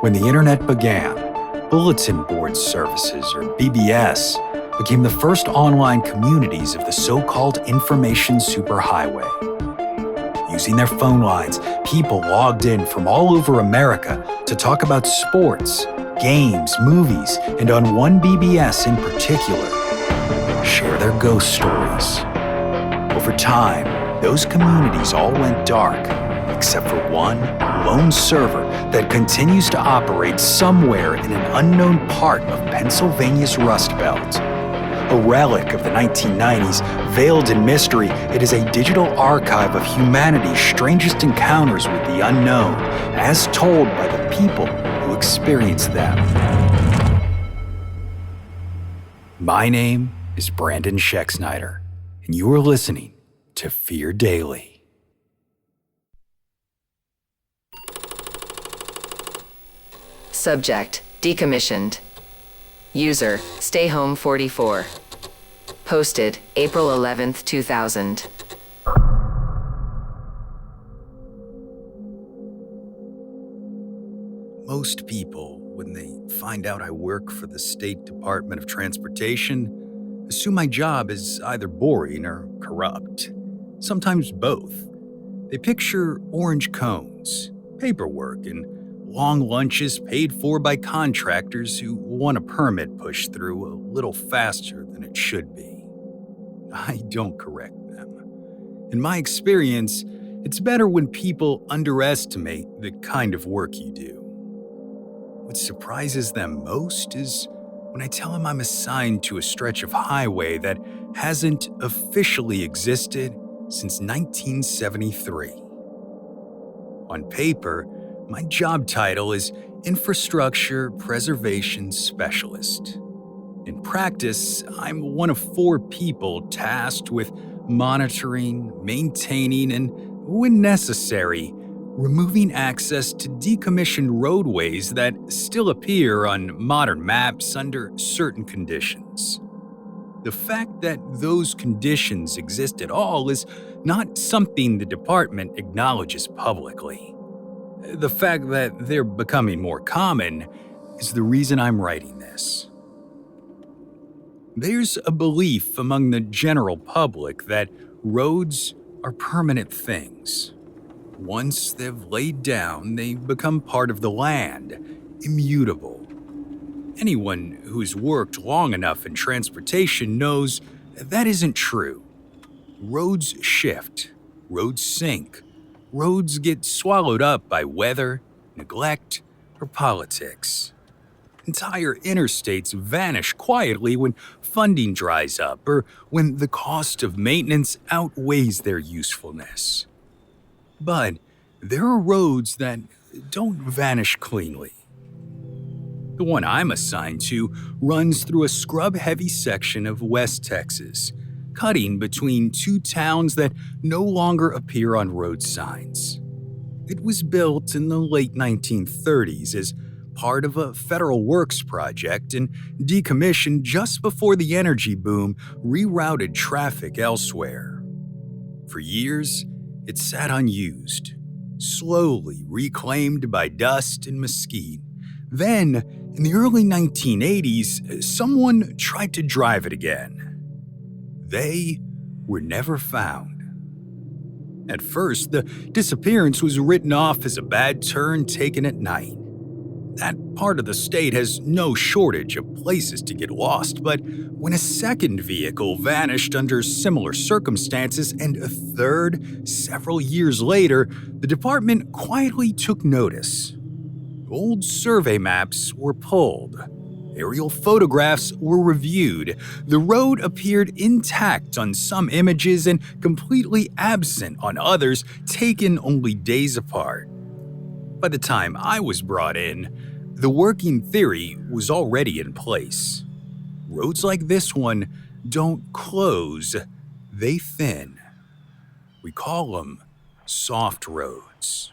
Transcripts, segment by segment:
When the internet began, bulletin board services, or BBS, became the first online communities of the so-called information superhighway. Using their phone lines, people logged in from all over America to talk about sports, games, movies, and on one BBS in particular, share their ghost stories. Over time, those communities all went dark, except for one lone server that continues to operate somewhere in an unknown part of Pennsylvania's Rust Belt. A relic of the 1990s, veiled in mystery, it is a digital archive of humanity's strangest encounters with the unknown, as told by the people who experienced them. My name is Brandon Schexnayder, and you are listening to Fear Daily. Subject: Decommissioned. User: StayHome44. Posted April 11th, 2000. Most people, when they find out I work for the State Department of Transportation, assume my job is either boring or corrupt. Sometimes both. They picture orange cones, paperwork, and long lunches paid for by contractors who want a permit pushed through a little faster than it should be. I don't correct them. In my experience, it's better when people underestimate the kind of work you do. What surprises them most is when I tell them I'm assigned to a stretch of highway that hasn't officially existed since 1973. On paper, my job title is Infrastructure Preservation Specialist. In practice, I'm one of 4 people tasked with monitoring, maintaining, and, when necessary, removing access to decommissioned roadways that still appear on modern maps under certain conditions. The fact that those conditions exist at all is not something the department acknowledges publicly. The fact that they're becoming more common is the reason I'm writing this. There's a belief among the general public that roads are permanent things. Once they've laid down, they become part of the land, immutable. Anyone who's worked long enough in transportation knows that isn't true. Roads shift, roads sink, roads get swallowed up by weather, neglect, or politics. Entire interstates vanish quietly when funding dries up or when the cost of maintenance outweighs their usefulness. But there are roads that don't vanish cleanly. The one I'm assigned to runs through a scrub-heavy section of West Texas, cutting between 2 towns that no longer appear on road signs. It was built in the late 1930s as part of a federal works project and decommissioned just before the energy boom rerouted traffic elsewhere. For years, it sat unused, slowly reclaimed by dust and mesquite. Then, in the early 1980s, someone tried to drive it again. They were never found. At first, the disappearance was written off as a bad turn taken at night. That part of the state has no shortage of places to get lost, but when a second vehicle vanished under similar circumstances and a third several years later, the department quietly took notice. Old survey maps were pulled. Aerial photographs were reviewed. The road appeared intact on some images and completely absent on others taken only days apart. By the time I was brought in, the working theory was already in place. Roads like this one don't close, they thin. We call them soft roads.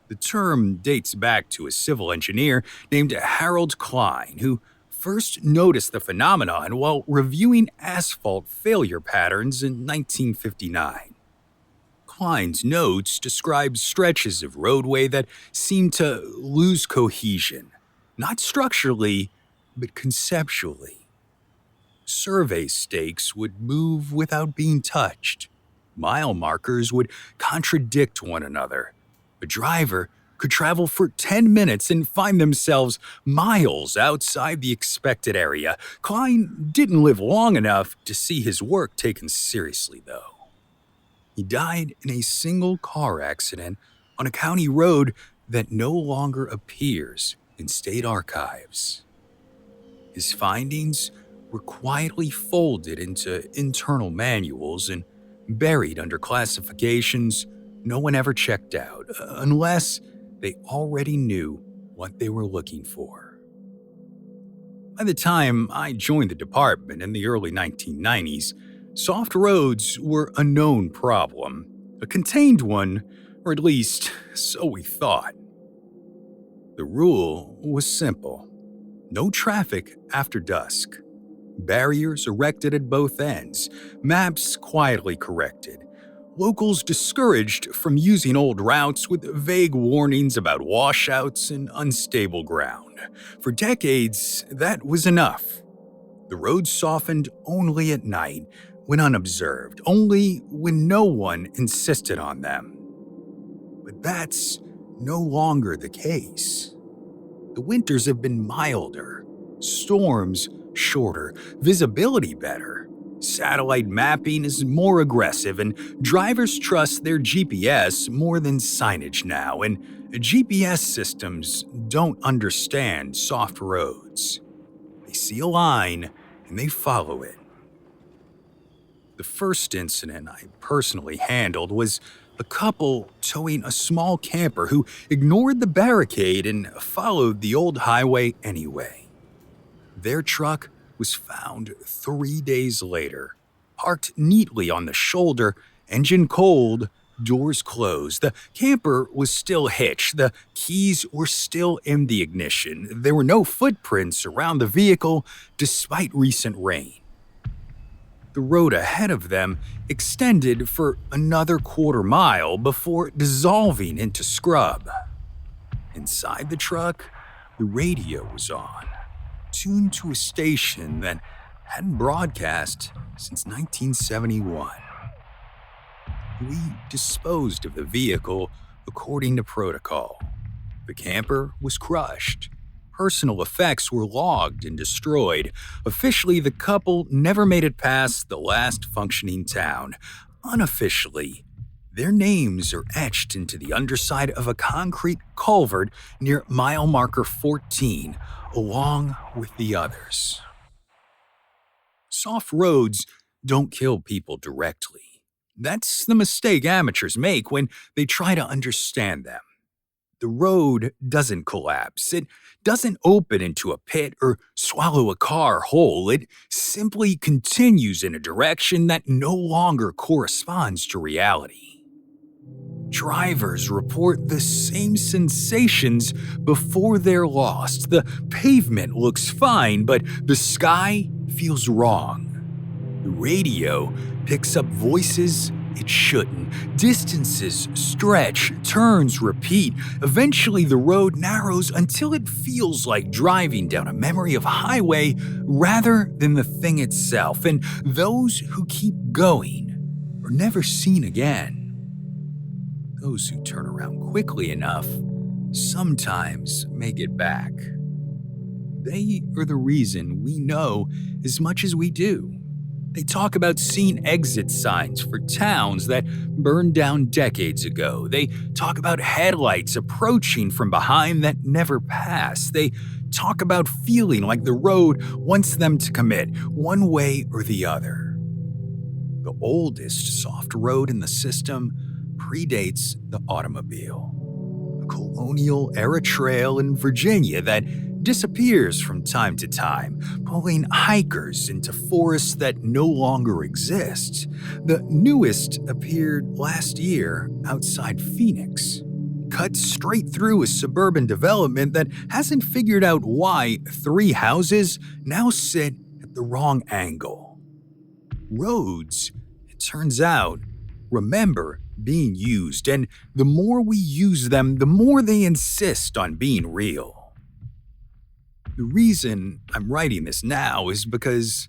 The term dates back to a civil engineer named Harold Klein, who first noticed the phenomenon while reviewing asphalt failure patterns in 1959. Klein's notes describe stretches of roadway that seem to lose cohesion, not structurally, but conceptually. Survey stakes would move without being touched. Mile markers would contradict one another. A driver could travel for 10 minutes and find themselves miles outside the expected area. Klein didn't live long enough to see his work taken seriously, though. He died in a single car accident on a county road that no longer appears in state archives. His findings were quietly folded into internal manuals and buried under classifications no one ever checked out, unless they already knew what they were looking for. By the time I joined the department in the early 1990s, soft roads were a known problem, a contained one, or at least so we thought. The rule was simple: no traffic after dusk. Barriers erected at both ends, maps quietly corrected. Locals discouraged from using old routes with vague warnings about washouts and unstable ground. For decades, that was enough. The roads softened only at night, when unobserved, only when no one insisted on them. But that's no longer the case. The winters have been milder, storms shorter, visibility better. Satellite mapping is more aggressive, and drivers trust their GPS more than signage now, and GPS systems don't understand soft roads. They see a line and they follow it. The first incident I personally handled was a couple towing a small camper who ignored the barricade and followed the old highway anyway. Their truck was found 3 days later, parked neatly on the shoulder, engine cold, doors closed. The camper was still hitched. The keys were still in the ignition. There were no footprints around the vehicle despite recent rain. The road ahead of them extended for another quarter-mile before dissolving into scrub. Inside the truck, the radio was on, tuned to a station that hadn't broadcast since 1971. We disposed of the vehicle according to protocol. The camper was crushed. Personal effects were logged and destroyed. Officially, the couple never made it past the last functioning town. Unofficially, their names are etched into the underside of a concrete culvert near mile marker 14, along with the others. Soft roads don't kill people directly. That's the mistake amateurs make when they try to understand them. The road doesn't collapse. It doesn't open into a pit or swallow a car whole. It simply continues in a direction that no longer corresponds to reality. Drivers report the same sensations before they're lost. The pavement looks fine, but the sky feels wrong. The radio picks up voices it shouldn't. Distances stretch, turns repeat. Eventually, the road narrows until it feels like driving down a memory of highway rather than the thing itself. And those who keep going are never seen again. Those who turn around quickly enough sometimes make it back. They are the reason we know as much as we do. They talk about seeing exit signs for towns that burned down decades ago. They talk about headlights approaching from behind that never pass. They talk about feeling like the road wants them to commit one way or the other. The oldest soft road in the system predates the automobile. A colonial-era trail in Virginia that disappears from time to time, pulling hikers into forests that no longer exist. The newest appeared last year outside Phoenix, cut straight through a suburban development that hasn't figured out why 3 houses now sit at the wrong angle. Roads, it turns out, remember being used, and the more we use them, the more they insist on being real. The reason I'm writing this now is because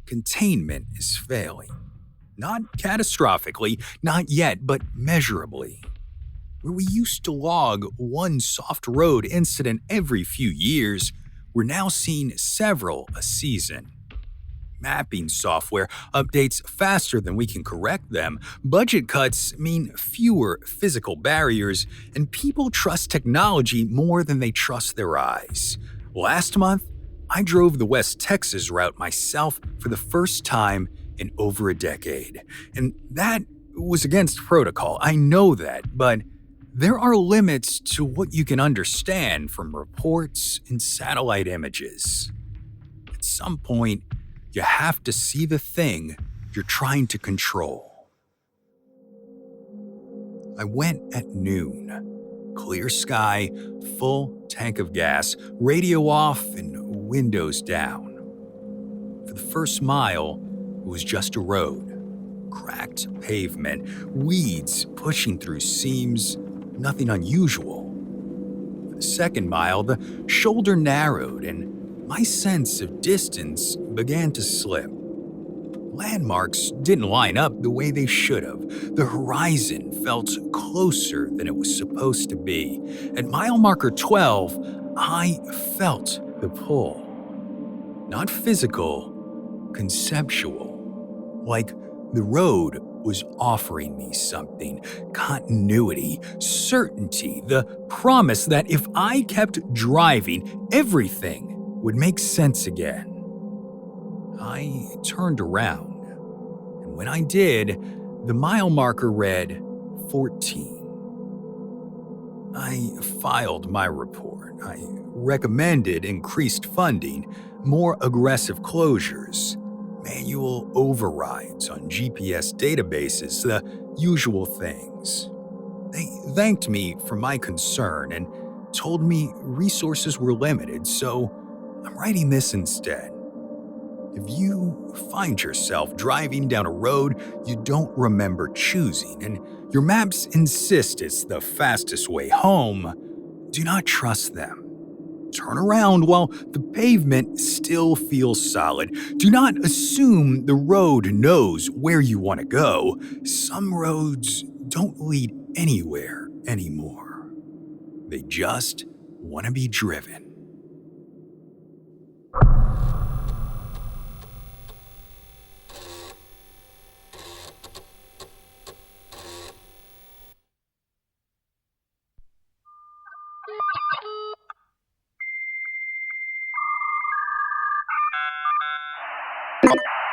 containment is failing. Not catastrophically, not yet, but measurably. Where we used to log one soft road incident every few years, we're now seeing several a season. Mapping software updates faster than we can correct them, budget cuts mean fewer physical barriers, and people trust technology more than they trust their eyes. Last month, I drove the West Texas route myself for the first time in over a decade. And that was against protocol, I know that, but there are limits to what you can understand from reports and satellite images. At some point, you have to see the thing you're trying to control. I went at noon. Clear sky, full tank of gas, radio off, and windows down. For the first mile, it was just a road. Cracked pavement, weeds pushing through seams, nothing unusual. For the second mile, the shoulder narrowed and my sense of distance began to slip. Landmarks didn't line up the way they should have. The horizon felt closer than it was supposed to be. At mile marker 12, I felt the pull. Not physical, conceptual. Like the road was offering me something. Continuity, certainty, the promise that if I kept driving, everything would make sense again. I turned around, and when I did, the mile marker read 14. I filed my report. I recommended increased funding, more aggressive closures, manual overrides on GPS databases, the usual things. They thanked me for my concern and told me resources were limited, so I'm writing this instead. If you find yourself driving down a road you don't remember choosing and your maps insist it's the fastest way home, do not trust them. Turn around while the pavement still feels solid. Do not assume the road knows where you want to go. Some roads don't lead anywhere anymore. They just want to be driven.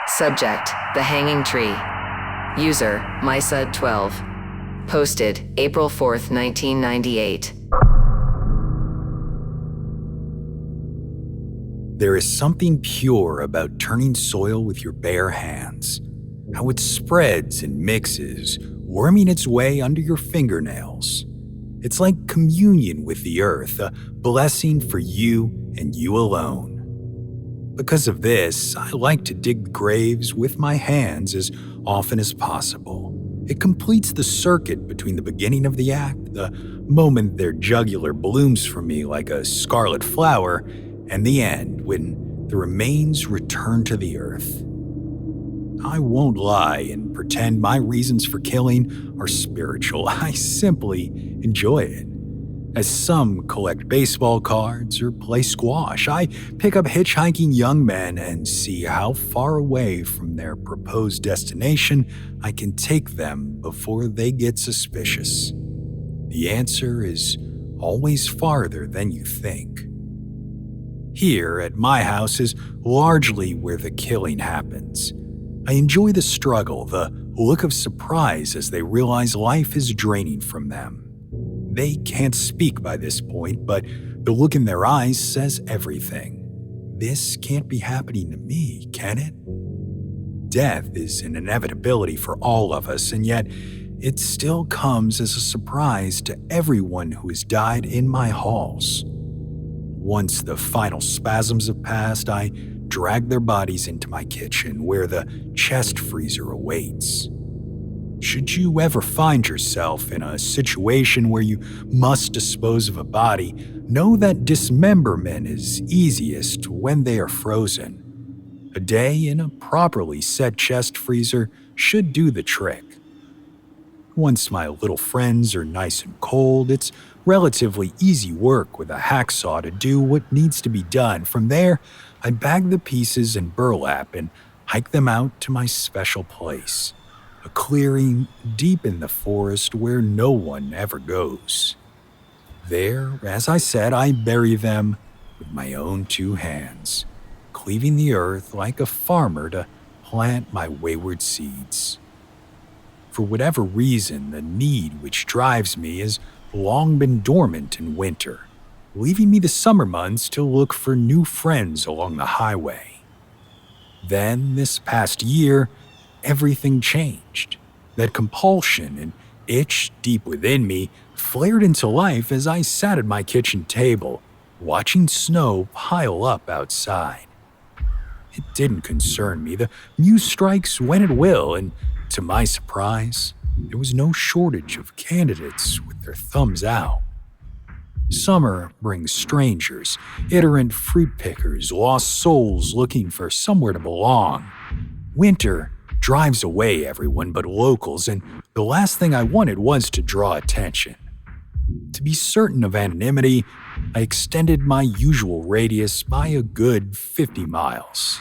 Subject: The Hanging Tree. User: MySud12. Posted April 4th, 1998. There is something pure about turning soil with your bare hands. How it spreads and mixes, worming its way under your fingernails. It's like communion with the earth, a blessing for you and you alone. Because of this, I like to dig graves with my hands as often as possible. It completes the circuit between the beginning of the act, the moment their jugular blooms for me like a scarlet flower, and the end, when the remains return to the earth. I won't lie and pretend my reasons for killing are spiritual. I simply enjoy it. As some collect baseball cards or play squash, I pick up hitchhiking young men and see how far away from their proposed destination I can take them before they get suspicious. The answer is always farther than you think. Here at my house is largely where the killing happens. I enjoy the struggle, the look of surprise as they realize life is draining from them. They can't speak by this point, but the look in their eyes says everything. This can't be happening to me, can it? Death is an inevitability for all of us, and yet it still comes as a surprise to everyone who has died in my halls. Once the final spasms have passed, I drag their bodies into my kitchen where the chest freezer awaits. Should you ever find yourself in a situation where you must dispose of a body, know that dismemberment is easiest when they are frozen. A day in a properly set chest freezer should do the trick. Once my little friends are nice and cold, it's relatively easy work with a hacksaw to do what needs to be done. From there, I bag the pieces in burlap and hike them out to my special place, a clearing deep in the forest where no one ever goes. There, as I said, I bury them with my own 2 hands, cleaving the earth like a farmer to plant my wayward seeds. For whatever reason, the need which drives me has long been dormant in winter, leaving me the summer months to look for new friends along the highway. Then, this past year, everything changed. That compulsion and itch deep within me flared into life as I sat at my kitchen table, watching snow pile up outside. It didn't concern me. The muse strikes when it will, and to my surprise, there was no shortage of candidates with their thumbs out. Summer brings strangers, iterant fruit pickers, lost souls looking for somewhere to belong. Winter drives away everyone but locals, and the last thing I wanted was to draw attention. To be certain of anonymity, I extended my usual radius by a good 50 miles.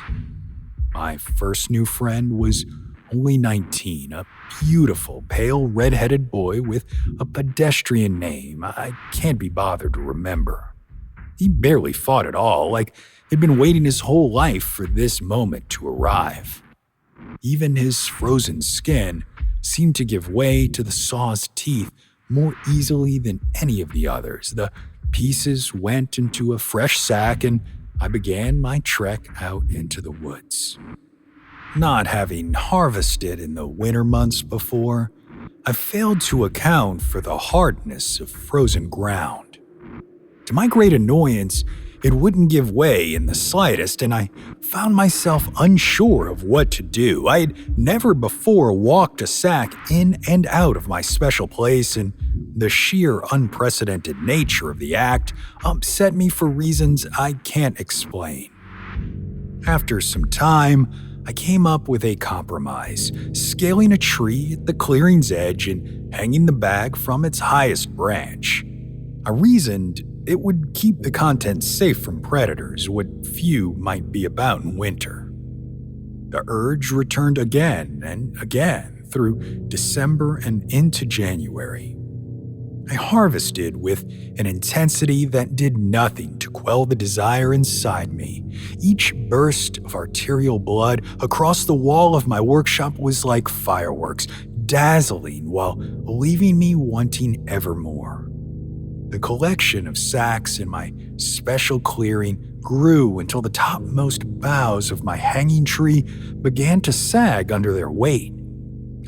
My first new friend was only 19, a beautiful, pale, red-headed boy with a pedestrian name I can't be bothered to remember. He barely fought at all, like he'd been waiting his whole life for this moment to arrive. Even his frozen skin seemed to give way to the saw's teeth more easily than any of the others. The pieces went into a fresh sack, and I began my trek out into the woods. Not having harvested in the winter months before, I failed to account for the hardness of frozen ground. To my great annoyance, it wouldn't give way in the slightest, and I found myself unsure of what to do. I had never before walked a sack in and out of my special place, and the sheer unprecedented nature of the act upset me for reasons I can't explain. After some time, I came up with a compromise, scaling a tree at the clearing's edge and hanging the bag from its highest branch. I reasoned it would keep the contents safe from predators, what few might be about in winter. The urge returned again and again through December and into January. I harvested with an intensity that did nothing to quell the desire inside me. Each burst of arterial blood across the wall of my workshop was like fireworks, dazzling while leaving me wanting ever more. The collection of sacks in my special clearing grew until the topmost boughs of my hanging tree began to sag under their weight.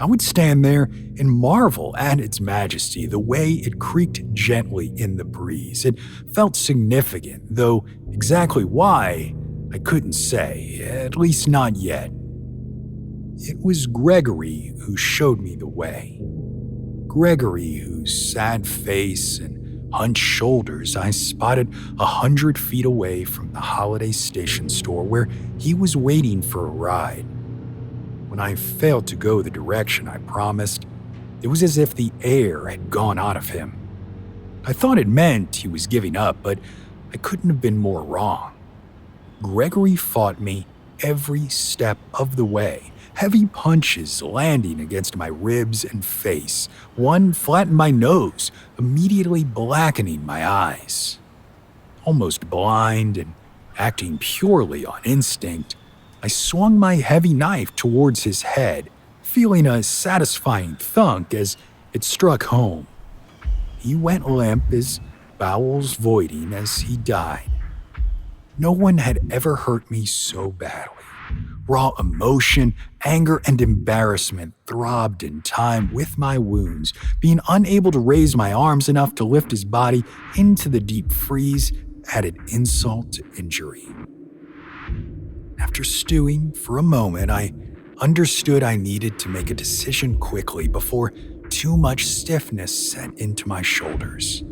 I would stand there and marvel at its majesty, the way it creaked gently in the breeze. It felt significant, though exactly why, I couldn't say, at least not yet. It was Gregory who showed me the way. Gregory, whose sad face and hunched shoulders I spotted 100 feet away from the Holiday Station store where he was waiting for a ride. When I failed to go the direction I promised, it was as if the air had gone out of him. I thought it meant he was giving up, but I couldn't have been more wrong. Gregory fought me every step of the way, heavy punches landing against my ribs and face. One flattened my nose, immediately blackening my eyes. Almost blind and acting purely on instinct, I swung my heavy knife towards his head, feeling a satisfying thunk as it struck home. He went limp, his bowels voiding as he died. No one had ever hurt me so badly. Raw emotion, anger, and embarrassment throbbed in time with my wounds. Being unable to raise my arms enough to lift his body into the deep freeze added insult to injury. After stewing for a moment, I understood I needed to make a decision quickly before too much stiffness set into my shoulders.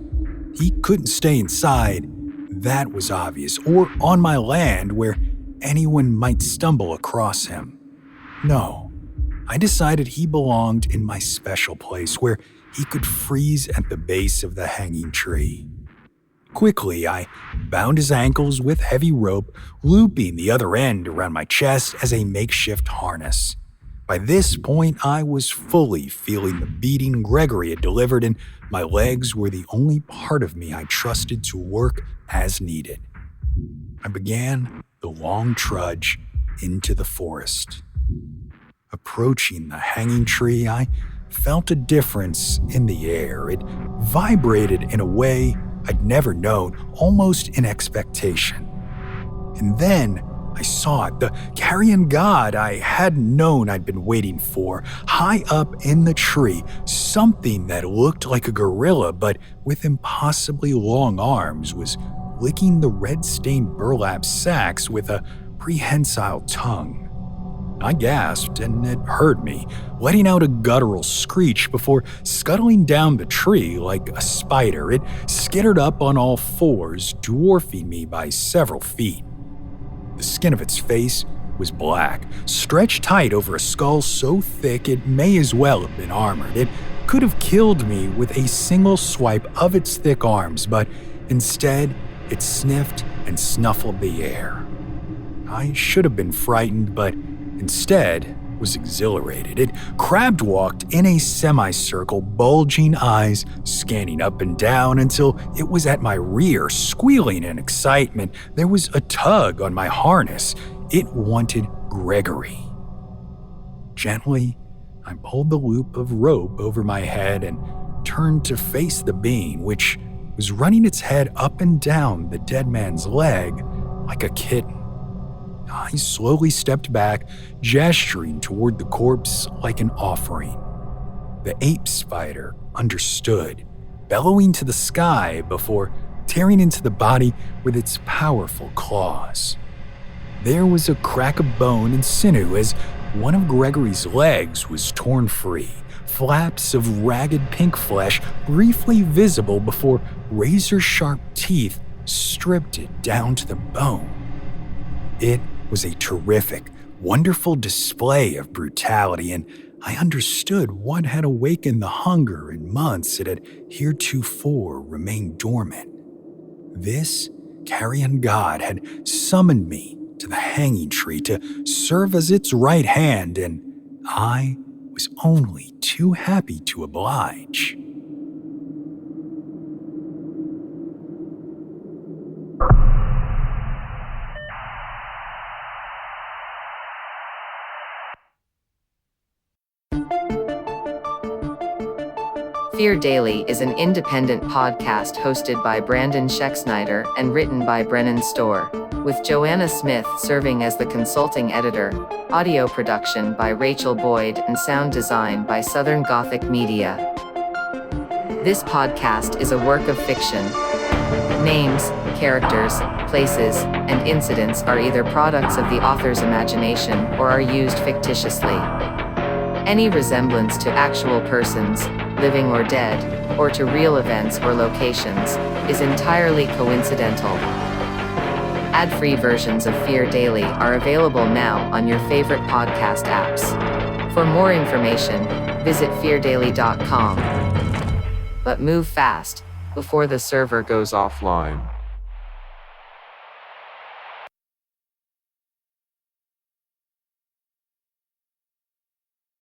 He couldn't stay inside, that was obvious, or on my land where anyone might stumble across him. No, I decided he belonged in my special place where he could freeze at the base of the hanging tree. Quickly, I bound his ankles with heavy rope, looping the other end around my chest as a makeshift harness. By this point, I was fully feeling the beating Gregory had delivered, and my legs were the only part of me I trusted to work as needed. I began the long trudge into the forest. Approaching the hanging tree, I felt a difference in the air. It vibrated in a way I'd never known, almost in expectation. And then I saw it, the carrion god I hadn't known I'd been waiting for, high up in the tree, something that looked like a gorilla but with impossibly long arms was licking the red-stained burlap sacks with a prehensile tongue. I gasped, and it hurt me, letting out a guttural screech before scuttling down the tree like a spider. It skittered up on all fours, dwarfing me by several feet. The skin of its face was black, stretched tight over a skull so thick it may as well have been armored. It could have killed me with a single swipe of its thick arms, but instead, it sniffed and snuffled the air. I should have been frightened, but instead was exhilarated. It crab-walked in a semicircle, bulging eyes scanning up and down until it was at my rear, squealing in excitement. There was a tug on my harness. It wanted Gregory. Gently, I pulled the loop of rope over my head and turned to face the being, which was running its head up and down the dead man's leg like a kitten. I slowly stepped back, gesturing toward the corpse like an offering. The ape spider understood, bellowing to the sky before tearing into the body with its powerful claws. There was a crack of bone and sinew as one of Gregory's legs was torn free, flaps of ragged pink flesh briefly visible before razor-sharp teeth stripped it down to the bone. It was a terrific, wonderful display of brutality, and I understood what had awakened the hunger in months it had heretofore remained dormant. This carrion god had summoned me to the hanging tree to serve as its right hand, and I was only too happy to oblige. Fear Daily is an independent podcast hosted by Brandon Schexnayder and written by Brennan Storr, with Joanna Smith serving as the consulting editor, audio production by Rachel Boyd, and sound design by Southern Gothic Media. This podcast is a work of fiction. Names, characters, places, and incidents are either products of the author's imagination or are used fictitiously. Any resemblance to actual persons, living or dead, or to real events or locations, is entirely coincidental. Ad-free versions of Fear Daily are available now on your favorite podcast apps. For more information, visit feardaily.com. But move fast, before the server goes offline.